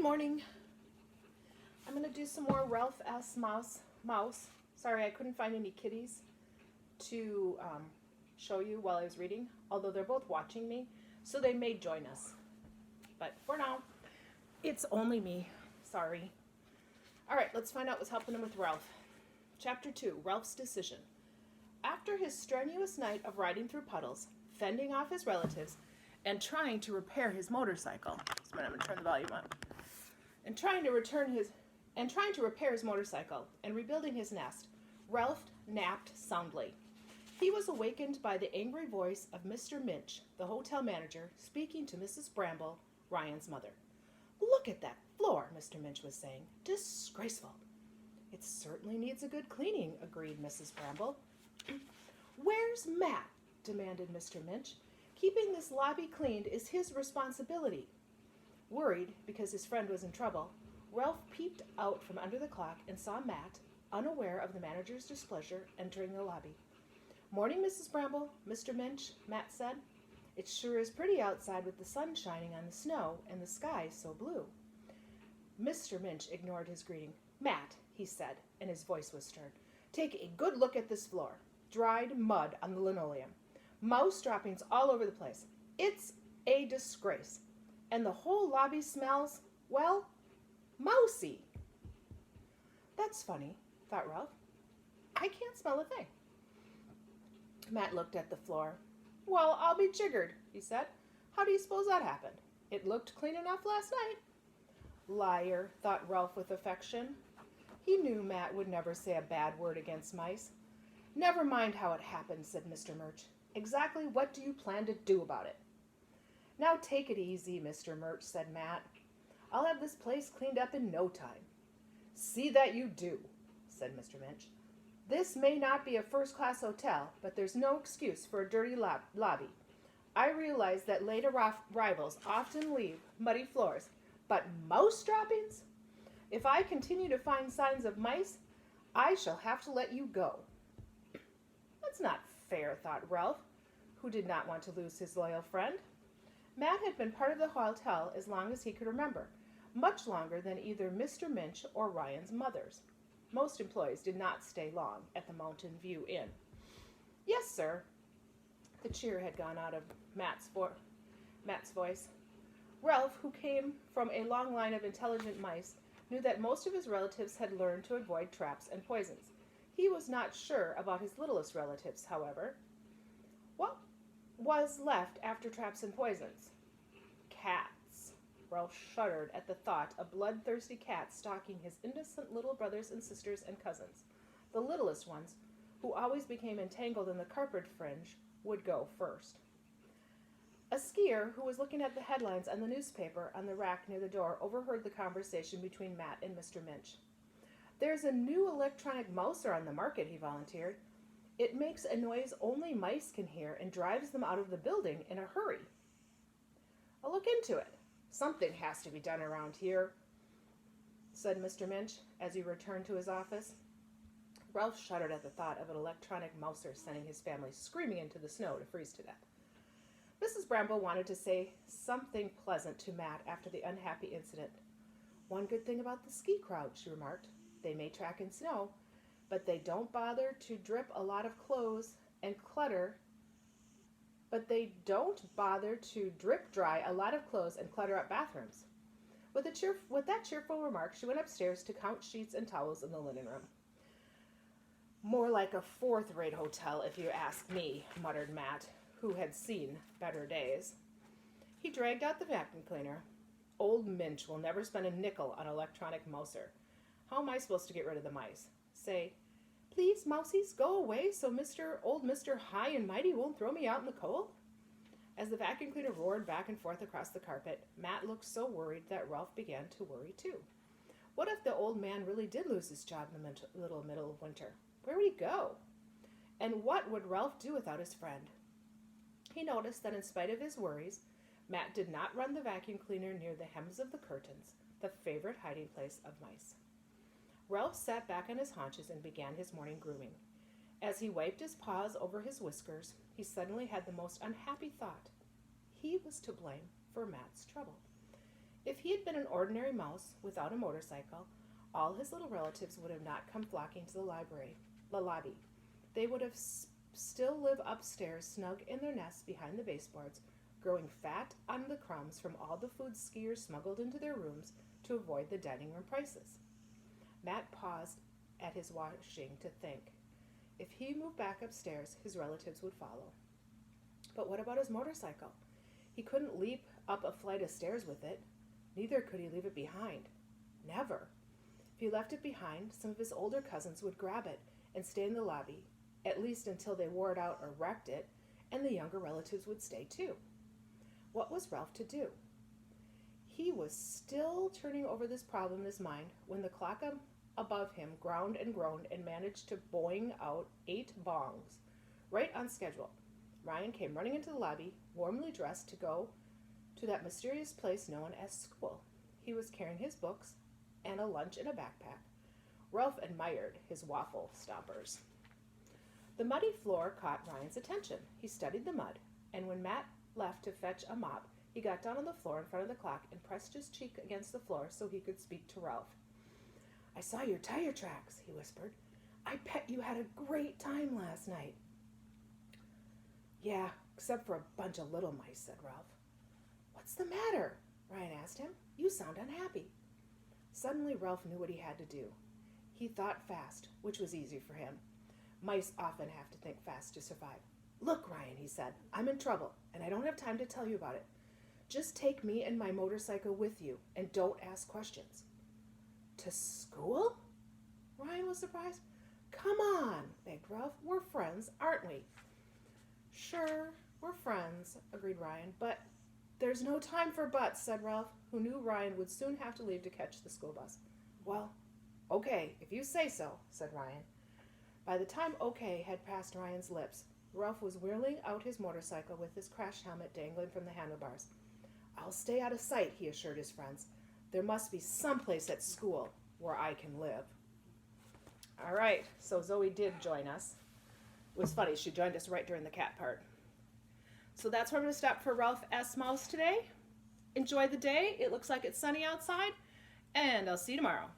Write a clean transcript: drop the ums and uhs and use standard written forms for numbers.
Good morning. I'm going to do some more Ralph S. Mouse. Sorry, I couldn't find any kitties to show you while I was reading, although they're both watching me, so they may join us. But for now, it's only me. Sorry. All right, let's find out what's happening with Ralph. Chapter 2, Ralph's Decision. After his strenuous night of riding through puddles, fending off his relatives, and trying to repair his motorcycle, I'm going to turn the volume up, and trying to repair his motorcycle and rebuilding his nest, Ralph napped soundly. He was awakened by the angry voice of Mr. Minch, the hotel manager, speaking to Mrs. Bramble, Ryan's mother. "Look at that floor," Mr. Minch was saying. "Disgraceful." "It certainly needs a good cleaning," agreed Mrs. Bramble. "Where's Matt?" demanded Mr. Minch. "Keeping this lobby cleaned is his responsibility." Worried because his friend was in trouble, Ralph peeped out from under the clock and saw Matt, unaware of the manager's displeasure, entering the lobby. "Morning, Mrs. Bramble, Mr. Minch," Matt said. "It sure is pretty outside with the sun shining on the snow and the sky so blue." Mr. Minch ignored his greeting. "Matt," he said, and his voice was stern, "take a good look at this floor. Dried mud on the linoleum. Mouse droppings all over the place. It's a disgrace. And the whole lobby smells, well, mousy." "That's funny," thought Ralph. "I can't smell a thing." Matt looked at the floor. "Well, I'll be jiggered," he said. "How do you suppose that happened? It looked clean enough last night." "Liar," thought Ralph with affection. He knew Matt would never say a bad word against mice. "Never mind how it happened," said Mr. Murch. "Exactly what do you plan to do about it?" "Now take it easy, Mr. Murch," said Matt. "I'll have this place cleaned up in no time." "See that you do," said Mr. Minch. "This may not be a first-class hotel, but there's no excuse for a dirty lobby. I realize that late arrivals often leave muddy floors, but mouse droppings? If I continue to find signs of mice, I shall have to let you go." "That's not fair," thought Ralph, who did not want to lose his loyal friend. Matt had been part of the hotel as long as he could remember, much longer than either Mr. Minch or Ryan's mothers. Most employees did not stay long at the Mountain View Inn. "Yes, sir." The cheer had gone out of Matt's voice. Ralph, who came from a long line of intelligent mice, knew that most of his relatives had learned to avoid traps and poisons. He was not sure about his littlest relatives, however. What was left after traps and poisons? Cats. Ralph shuddered at the thought of bloodthirsty cats stalking his innocent little brothers and sisters and cousins. The littlest ones, who always became entangled in the carpet fringe, would go first. A skier who was looking at the headlines on the newspaper on the rack near the door overheard the conversation between Matt and Mr. Minch. "There's a new electronic mouser on the market," he volunteered. "It makes a noise only mice can hear and drives them out of the building in a hurry." "I'll look into it. Something has to be done around here," said Mr. Minch as he returned to his office. Ralph shuddered at the thought of an electronic mouser sending his family screaming into the snow to freeze to death. Mrs. Bramble wanted to say something pleasant to Matt after the unhappy incident. "One good thing about the ski crowd," she remarked. "They may track in snow, but they don't bother to drip a lot of clothes and clutter drip dry a lot of clothes and clutter up bathrooms." With that cheerful remark, she went upstairs to count sheets and towels in the linen room. "More like a fourth-rate hotel, if you ask me," muttered Matt, who had seen better days. He dragged out the vacuum cleaner. "Old Minch will never spend a nickel on electronic mouser. How am I supposed to get rid of the mice? Say, 'Please, mousies, go away so old Mr. High and Mighty won't throw me out in the cold?'" As the vacuum cleaner roared back and forth across the carpet, Matt looked so worried that Ralph began to worry too. What if the old man really did lose his job in the middle of winter? Where would he go? And what would Ralph do without his friend? He noticed that in spite of his worries, Matt did not run the vacuum cleaner near the hems of the curtains, the favorite hiding place of mice. Ralph sat back on his haunches and began his morning grooming. As he wiped his paws over his whiskers, he suddenly had the most unhappy thought. He was to blame for Matt's trouble. If he had been an ordinary mouse without a motorcycle, all his little relatives would have not come flocking to the lobby. They would have still lived upstairs, snug in their nests behind the baseboards, growing fat on the crumbs from all the food skiers smuggled into their rooms to avoid the dining room prices. Matt paused at his washing to think. If he moved back upstairs, his relatives would follow. But what about his motorcycle? He couldn't leap up a flight of stairs with it. Neither could he leave it behind. Never. If he left it behind, some of his older cousins would grab it and stay in the lobby, at least until they wore it out or wrecked it, and the younger relatives would stay too. What was Ralph to do? He was still turning over this problem in his mind when the clock above him ground and groaned and managed to boing out 8 bongs, right on schedule. Ryan came running into the lobby, warmly dressed to go to that mysterious place known as school. He was carrying his books and a lunch in a backpack. Ralph admired his waffle stompers. The muddy floor caught Ryan's attention. He studied the mud, and when Matt left to fetch a mop, he got down on the floor in front of the clock and pressed his cheek against the floor so he could speak to Ralph. "I saw your tire tracks," he whispered. "I bet you had a great time last night." "Yeah, except for a bunch of little mice," said Ralph. "What's the matter?" Ryan asked him. "You sound unhappy." Suddenly, Ralph knew what he had to do. He thought fast, which was easy for him. Mice often have to think fast to survive. "Look, Ryan," he said, "I'm in trouble, and I don't have time to tell you about it. Just take me and my motorcycle with you, and don't ask questions." "To school?" Ryan was surprised. "Come on," begged Ralph. "We're friends, aren't we?" "Sure, we're friends," agreed Ryan, "but there's no time for buts," said Ralph, who knew Ryan would soon have to leave to catch the school bus. "Well, okay, if you say so," said Ryan. By the time okay had passed Ryan's lips, Ralph was whirling out his motorcycle with his crash helmet dangling from the handlebars. "I'll stay out of sight," he assured his friends. "There must be some place at school where I can live." All right, so Zoe did join us. It was funny, she joined us right during the cat part. So that's where I'm going to stop for Ralph S. Mouse today. Enjoy the day. It looks like it's sunny outside, and I'll see you tomorrow.